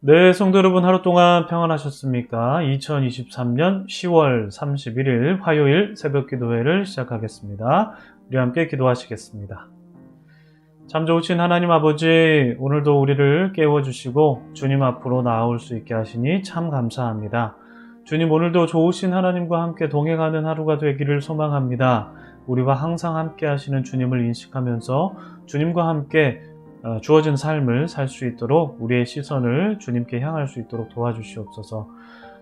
네, 성도 여러분 하루 동안 평안하셨습니까? 2023년 10월 31일 화요일 새벽 기도회를 시작하겠습니다. 우리 함께 기도하시겠습니다. 참 좋으신 하나님 아버지, 오늘도 우리를 깨워주시고 주님 앞으로 나아올 수 있게 하시니 참 감사합니다. 주님, 오늘도 좋으신 하나님과 함께 동행하는 하루가 되기를 소망합니다. 우리와 항상 함께 하시는 주님을 인식하면서 주님과 함께 주어진 삶을 살 수 있도록 우리의 시선을 주님께 향할 수 있도록 도와주시옵소서.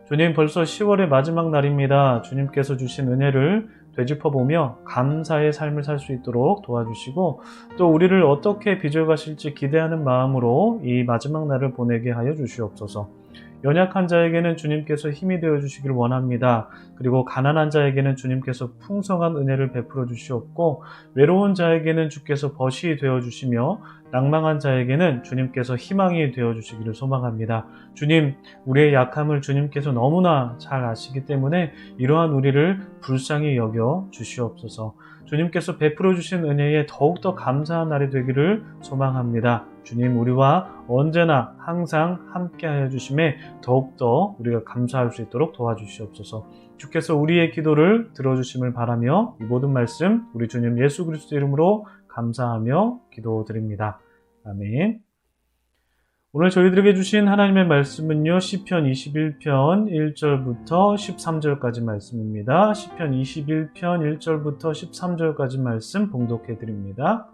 주님, 벌써 10월의 마지막 날입니다. 주님께서 주신 은혜를 되짚어보며 감사의 삶을 살 수 있도록 도와주시고 또 우리를 어떻게 빚어가실지 기대하는 마음으로 이 마지막 날을 보내게 하여 주시옵소서. 연약한 자에게는 주님께서 힘이 되어 주시길 원합니다. 그리고 가난한 자에게는 주님께서 풍성한 은혜를 베풀어 주시옵고 외로운 자에게는 주께서 벗이 되어 주시며 낭망한 자에게는 주님께서 희망이 되어 주시기를 소망합니다. 주님, 우리의 약함을 주님께서 너무나 잘 아시기 때문에 이러한 우리를 불쌍히 여겨 주시옵소서. 주님께서 베풀어 주신 은혜에 더욱더 감사한 날이 되기를 소망합니다. 주님, 우리와 언제나 항상 함께하여 주심에 더욱더 우리가 감사할 수 있도록 도와주시옵소서. 주께서 우리의 기도를 들어주심을 바라며 이 모든 말씀 우리 주님 예수 그리스도 이름으로 감사하며 기도드립니다. 아멘. 오늘 저희들에게 주신 하나님의 말씀은요, 시편 21편 1절부터 13절까지 말씀입니다. 시편 21편 1절부터 13절까지 말씀 봉독해 드립니다.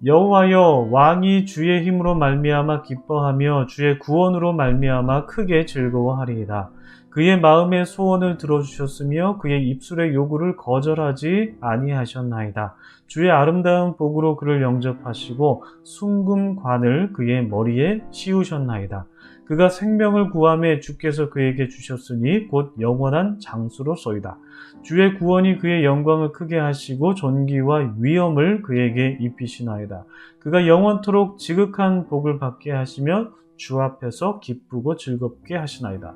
여호와여, 왕이 주의 힘으로 말미암아 기뻐하며 주의 구원으로 말미암아 크게 즐거워하리이다. 그의 마음의 소원을 들어주셨으며 그의 입술의 요구를 거절하지 아니하셨나이다. 주의 아름다운 복으로 그를 영접하시고 순금관을 그의 머리에 씌우셨나이다. 그가 생명을 구하매 주께서 그에게 주셨으니 곧 영원한 장수로소이다. 주의 구원이 그의 영광을 크게 하시고 존귀와 위엄을 그에게 입히시나이다. 그가 영원토록 지극한 복을 받게 하시며 주 앞에서 기쁘고 즐겁게 하시나이다.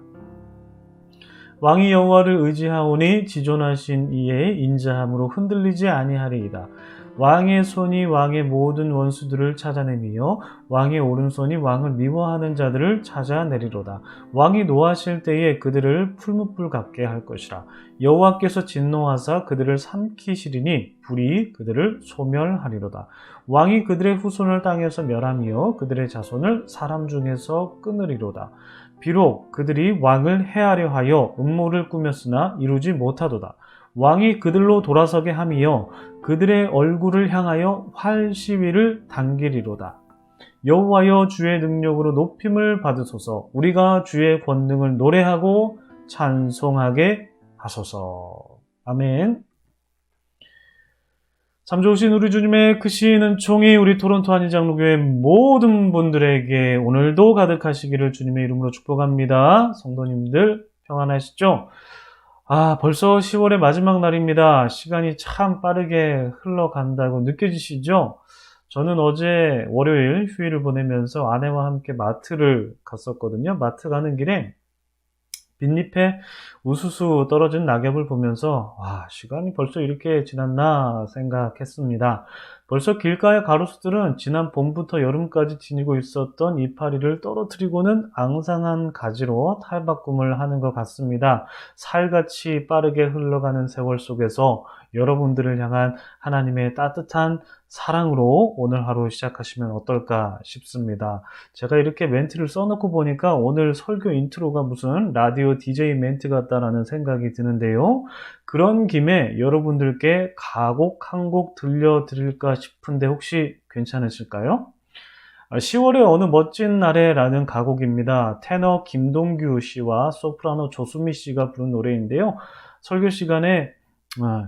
왕이 여호와를 의지하오니 지존하신 이의 인자함으로 흔들리지 아니하리이다. 왕의 손이 왕의 모든 원수들을 찾아내며 왕의 오른손이 왕을 미워하는 자들을 찾아내리로다. 왕이 노하실 때에 그들을 풀무불 같게 할 것이라. 여호와께서 진노하사 그들을 삼키시리니 불이 그들을 소멸하리로다. 왕이 그들의 후손을 땅에서 멸하며 그들의 자손을 사람 중에서 끊으리로다. 비록 그들이 왕을 해하려 하여 음모를 꾸몄으나 이루지 못하도다. 왕이 그들로 돌아서게 하며 그들의 얼굴을 향하여 활 시위를 당기리로다. 여호와여, 주의 능력으로 높임을 받으소서. 우리가 주의 권능을 노래하고 찬송하게 하소서. 아멘. 참 좋으신 우리 주님의 크신 은총이 우리 토론토 한인장로교회 모든 분들에게 오늘도 가득하시기를 주님의 이름으로 축복합니다. 성도님들 평안하시죠? 벌써 10월의 마지막 날입니다. 시간이 참 빠르게 흘러간다고 느껴지시죠? 저는 어제 월요일 휴일을 보내면서 아내와 함께 마트를 갔었거든요. 마트 가는 길에 빈잎에 우수수 떨어진 낙엽을 보면서 시간이 벌써 이렇게 지났나 생각했습니다. 벌써 길가의 가로수들은 지난 봄부터 여름까지 지니고 있었던 이파리를 떨어뜨리고는 앙상한 가지로 탈바꿈을 하는 것 같습니다. 살같이 빠르게 흘러가는 세월 속에서 여러분들을 향한 하나님의 따뜻한 사랑으로 오늘 하루 시작하시면 어떨까 싶습니다. 제가 이렇게 멘트를 써놓고 보니까 오늘 설교 인트로가 무슨 라디오 DJ 멘트 같다라는 생각이 드는데요. 그런 김에 여러분들께 가곡 한 곡 들려드릴까 싶은데 혹시 괜찮으실까요? 10월의 어느 멋진 날에라는 가곡입니다. 테너 김동규 씨와 소프라노 조수미 씨가 부른 노래인데요. 설교 시간에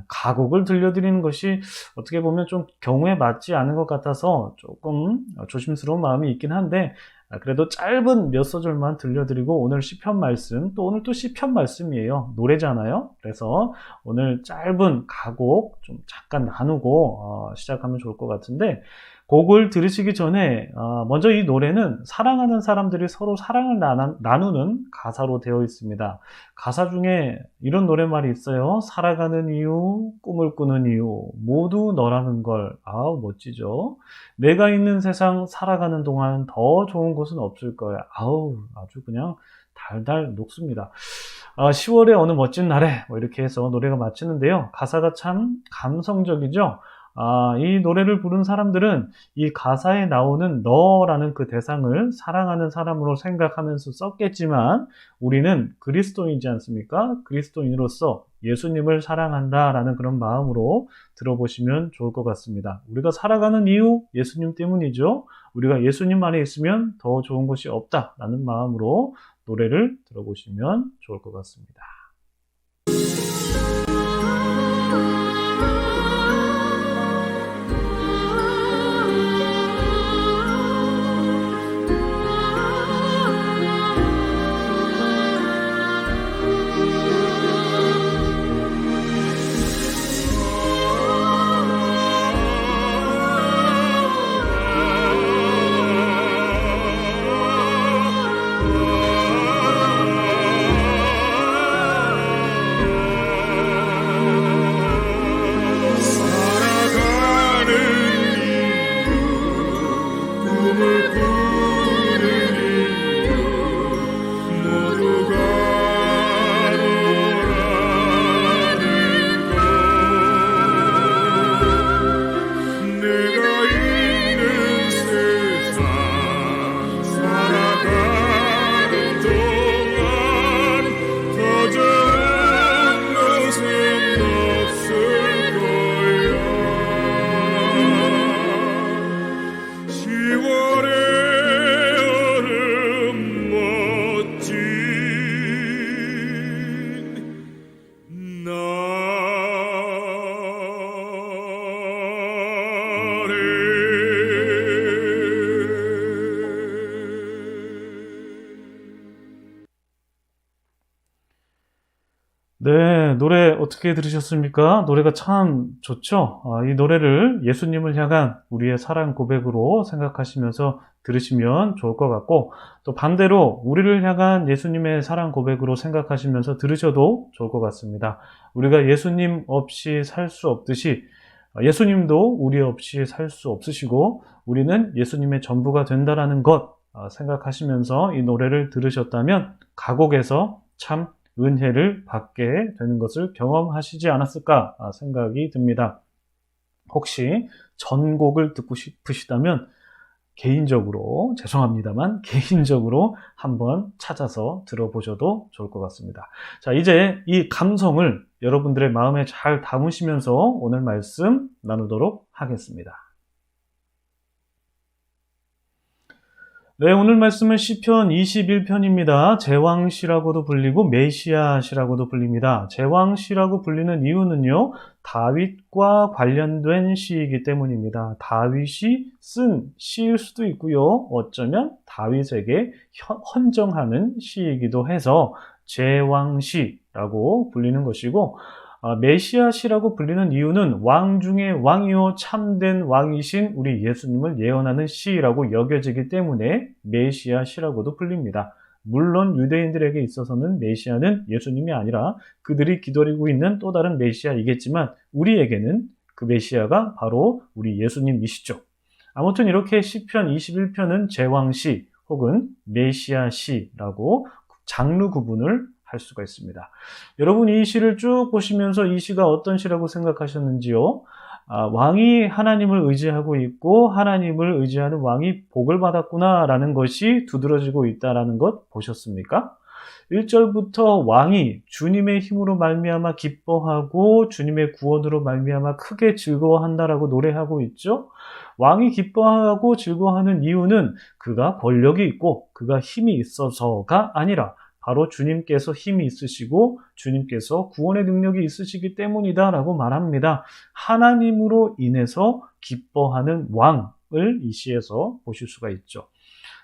가곡을 들려드리는 것이 어떻게 보면 좀 경우에 맞지 않은 것 같아서 조금 조심스러운 마음이 있긴 한데 그래도 짧은 몇 소절만 들려드리고 오늘 시편 말씀, 또 오늘 또 시편 말씀이에요. 노래잖아요. 그래서 오늘 짧은 가곡 좀 잠깐 나누고 시작하면 좋을 것 같은데 곡을 들으시기 전에 먼저 이 노래는 사랑하는 사람들이 서로 사랑을 나누는 가사로 되어 있습니다. 가사 중에 이런 노랫말이 있어요. 살아가는 이유, 꿈을 꾸는 이유, 모두 너라는 걸. 아우, 멋지죠? 내가 있는 세상 살아가는 동안 더 좋은 곳은 없을 거야. 아우, 아주 그냥 달달 녹습니다. 10월의 어느 멋진 날에 이렇게 해서 노래가 마치는데요. 가사가 참 감성적이죠. 이 노래를 부른 사람들은 이 가사에 나오는 너라는 그 대상을 사랑하는 사람으로 생각하면서 썼겠지만 우리는 그리스도인이지 않습니까? 그리스도인으로서 예수님을 사랑한다라는 그런 마음으로 들어보시면 좋을 것 같습니다. 우리가 살아가는 이유 예수님 때문이죠. 우리가 예수님 안에 있으면 더 좋은 것이 없다라는 마음으로 노래를 들어보시면 좋을 것 같습니다. 네, 노래 어떻게 들으셨습니까? 노래가 참 좋죠? 이 노래를 예수님을 향한 우리의 사랑 고백으로 생각하시면서 들으시면 좋을 것 같고, 또 반대로 우리를 향한 예수님의 사랑 고백으로 생각하시면서 들으셔도 좋을 것 같습니다. 우리가 예수님 없이 살 수 없듯이 예수님도 우리 없이 살 수 없으시고 우리는 예수님의 전부가 된다라는 것 생각하시면서 이 노래를 들으셨다면 가곡에서 참 은혜를 받게 되는 것을 경험하시지 않았을까 생각이 듭니다. 혹시 전곡을 듣고 싶으시다면 개인적으로, 죄송합니다만 개인적으로 한번 찾아서 들어보셔도 좋을 것 같습니다. 자, 이제 이 감성을 여러분들의 마음에 잘 담으시면서 오늘 말씀 나누도록 하겠습니다. 네, 오늘 말씀은 시편 21편입니다. 제왕시라고도 불리고 메시아시라고도 불립니다. 제왕시라고 불리는 이유는요, 다윗과 관련된 시이기 때문입니다. 다윗이 쓴 시일 수도 있고요, 어쩌면 다윗에게 헌정하는 시이기도 해서 제왕시라고 불리는 것이고, 메시아시라고 불리는 이유는 왕 중에 왕이요 참된 왕이신 우리 예수님을 예언하는 시라고 여겨지기 때문에 메시아시라고도 불립니다. 물론 유대인들에게 있어서는 메시아는 예수님이 아니라 그들이 기다리고 있는 또 다른 메시아이겠지만 우리에게는 그 메시아가 바로 우리 예수님이시죠. 아무튼 이렇게 시편 21편은 제왕시 혹은 메시아시라고 장르 구분을 할 수가 있습니다. 여러분 이 시를 쭉 보시면서 이 시가 어떤 시라고 생각하셨는지요? 왕이 하나님을 의지하고 있고 하나님을 의지하는 왕이 복을 받았구나 라는 것이 두드러지고 있다는 것 보셨습니까? 1절부터 왕이 주님의 힘으로 말미암아 기뻐하고 주님의 구원으로 말미암아 크게 즐거워한다라고 노래하고 있죠. 왕이 기뻐하고 즐거워하는 이유는 그가 권력이 있고 그가 힘이 있어서가 아니라 바로 주님께서 힘이 있으시고 주님께서 구원의 능력이 있으시기 때문이다 라고 말합니다. 하나님으로 인해서 기뻐하는 왕을 이 시에서 보실 수가 있죠.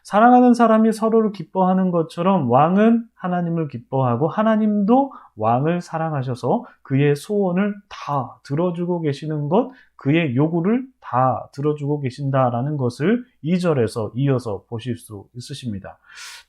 사랑하는 사람이 서로를 기뻐하는 것처럼 왕은 하나님을 기뻐하고 하나님도 왕을 사랑하셔서 그의 소원을 다 들어주고 계시는 것, 그의 요구를 다 들어주고 계신다라는 것을 2절에서 이어서 보실 수 있으십니다.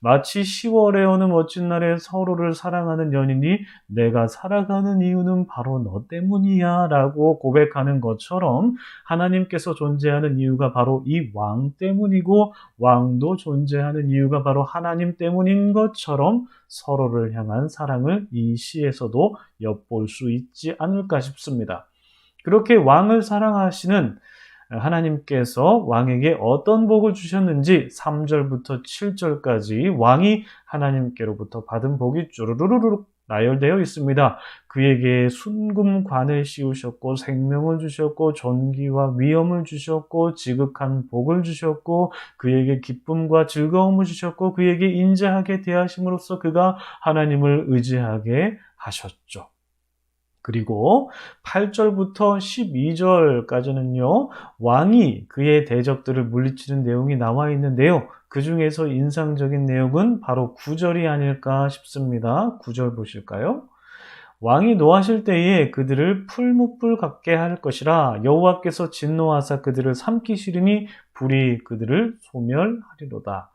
마치 10월의 어느 멋진 날에 서로를 사랑하는 연인이 내가 살아가는 이유는 바로 너 때문이야 라고 고백하는 것처럼 하나님께서 존재하는 이유가 바로 이 왕 때문이고 왕도 존재하는 이유가 바로 하나님 때문인 것처럼 서로를 향한 사랑을 이 시에서도 엿볼 수 있지 않을까 싶습니다. 그렇게 왕을 사랑하시는 하나님께서 왕에게 어떤 복을 주셨는지 3절부터 7절까지 왕이 하나님께로부터 받은 복이 쭈루루루룩 나열되어 있습니다. 그에게 순금관을 씌우셨고 생명을 주셨고 존귀와 위엄을 주셨고 지극한 복을 주셨고 그에게 기쁨과 즐거움을 주셨고 그에게 인자하게 대하심으로써 그가 하나님을 의지하게 하셨죠. 그리고 8절부터 12절까지는요, 왕이 그의 대적들을 물리치는 내용이 나와 있는데요. 그 중에서 인상적인 내용은 바로 9절이 아닐까 싶습니다. 9절 보실까요? 왕이 노하실 때에 그들을 풀무불 같게 할 것이라 여호와께서 진노하사 그들을 삼키시리니 불이 그들을 소멸하리로다.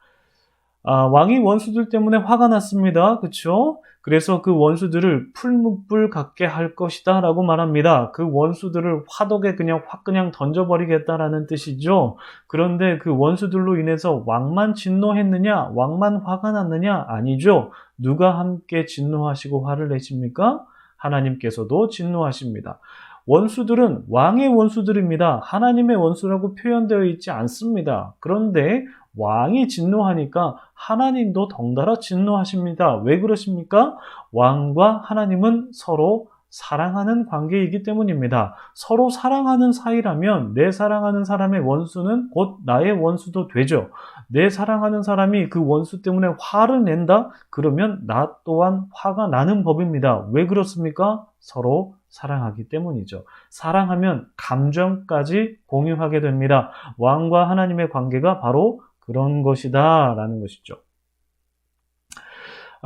왕이 원수들 때문에 화가 났습니다. 그렇죠? 그래서 그 원수들을 풀무불 같게 할 것이다 라고 말합니다. 그 원수들을 화덕에 그냥 확 그냥 던져버리겠다라는 뜻이죠. 그런데 그 원수들로 인해서 왕만 진노했느냐? 왕만 화가 났느냐? 아니죠. 누가 함께 진노하시고 화를 내십니까? 하나님께서도 진노하십니다. 원수들은 왕의 원수들입니다. 하나님의 원수라고 표현되어 있지 않습니다. 그런데 왕이 진노하니까 하나님도 덩달아 진노하십니다. 왜 그러십니까? 왕과 하나님은 서로 사랑하는 관계이기 때문입니다. 서로 사랑하는 사이라면 내 사랑하는 사람의 원수는 곧 나의 원수도 되죠. 내 사랑하는 사람이 그 원수 때문에 화를 낸다? 그러면 나 또한 화가 나는 법입니다. 왜 그렇습니까? 서로 사랑하기 때문이죠. 사랑하면 감정까지 공유하게 됩니다. 왕과 하나님의 관계가 바로 그런 것이다 라는 것이죠.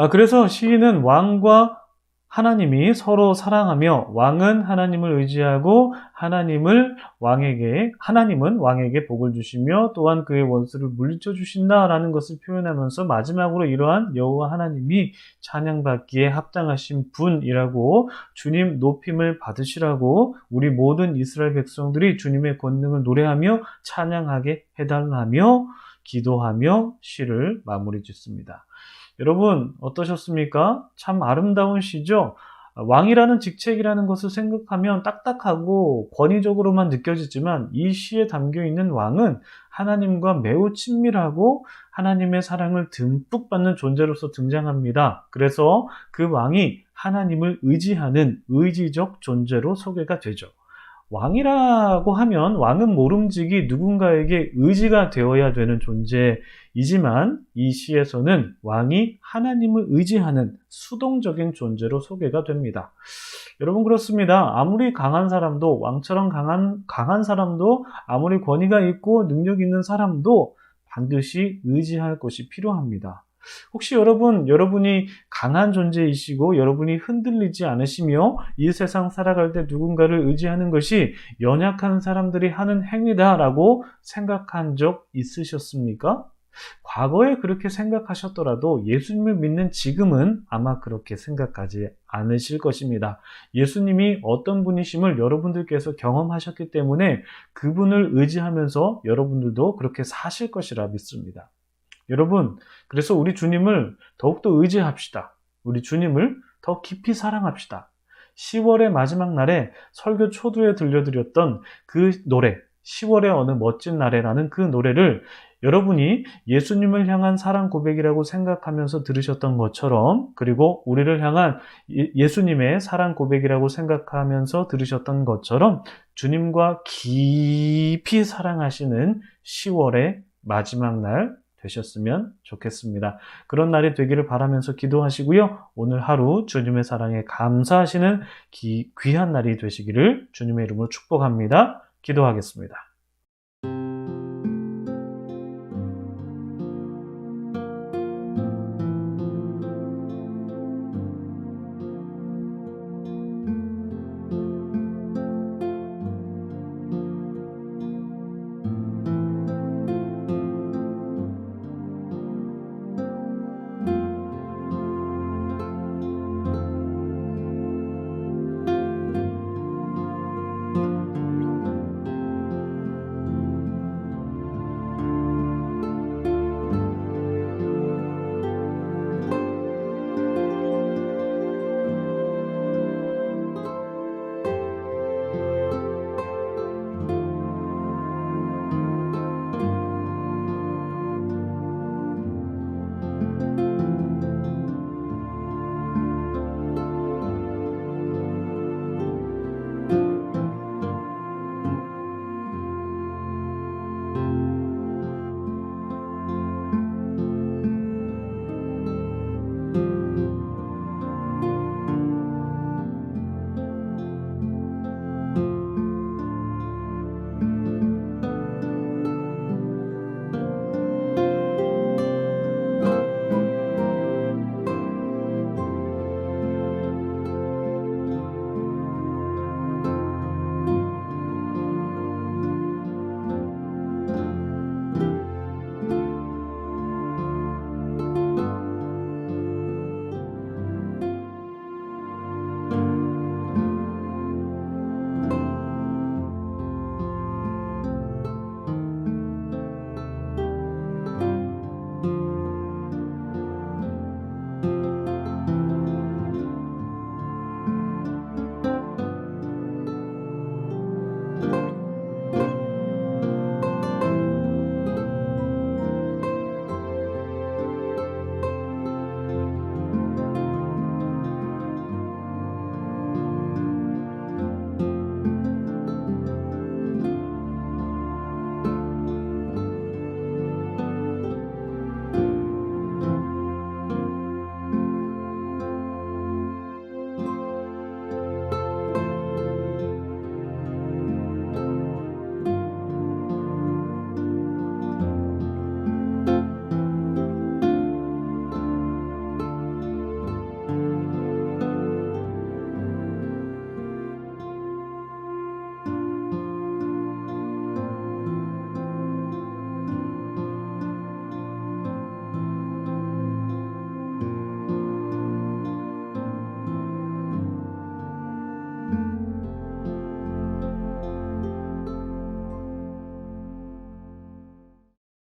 그래서 시인은 왕과 하나님이 서로 사랑하며 왕은 하나님을 의지하고 하나님은 왕에게 복을 주시며 또한 그의 원수를 물리쳐 주신다라는 것을 표현하면서 마지막으로 이러한 여호와 하나님이 찬양받기에 합당하신 분이라고 주님 높임을 받으시라고 우리 모든 이스라엘 백성들이 주님의 권능을 노래하며 찬양하게 해달라며 기도하며 시를 마무리 짓습니다. 여러분 어떠셨습니까? 참 아름다운 시죠? 왕이라는 직책이라는 것을 생각하면 딱딱하고 권위적으로만 느껴지지만 이 시에 담겨있는 왕은 하나님과 매우 친밀하고 하나님의 사랑을 듬뿍 받는 존재로서 등장합니다. 그래서 그 왕이 하나님을 의지하는 의지적 존재로 소개가 되죠. 왕이라고 하면 왕은 모름지기 누군가에게 의지가 되어야 되는 존재이지만 이 시에서는 왕이 하나님을 의지하는 수동적인 존재로 소개가 됩니다. 여러분 그렇습니다. 아무리 강한 사람도 왕처럼 강한 사람도 아무리 권위가 있고 능력 있는 사람도 반드시 의지할 것이 필요합니다. 혹시 여러분이 강한 존재이시고 여러분이 흔들리지 않으시며 이 세상 살아갈 때 누군가를 의지하는 것이 연약한 사람들이 하는 행위다라고 생각한 적 있으셨습니까? 과거에 그렇게 생각하셨더라도 예수님을 믿는 지금은 아마 그렇게 생각하지 않으실 것입니다. 예수님이 어떤 분이심을 여러분들께서 경험하셨기 때문에 그분을 의지하면서 여러분들도 그렇게 사실 것이라 믿습니다. 여러분, 그래서 우리 주님을 더욱더 의지합시다. 우리 주님을 더 깊이 사랑합시다. 10월의 마지막 날에 설교 초두에 들려드렸던 그 노래, 10월의 어느 멋진 날에라는 그 노래를 여러분이 예수님을 향한 사랑 고백이라고 생각하면서 들으셨던 것처럼, 그리고 우리를 향한 예수님의 사랑 고백이라고 생각하면서 들으셨던 것처럼 주님과 깊이 사랑하시는 10월의 마지막 날 되셨으면 좋겠습니다. 그런 날이 되기를 바라면서 기도하시고요. 오늘 하루 주님의 사랑에 감사하시는 귀한 날이 되시기를 주님의 이름으로 축복합니다. 기도하겠습니다.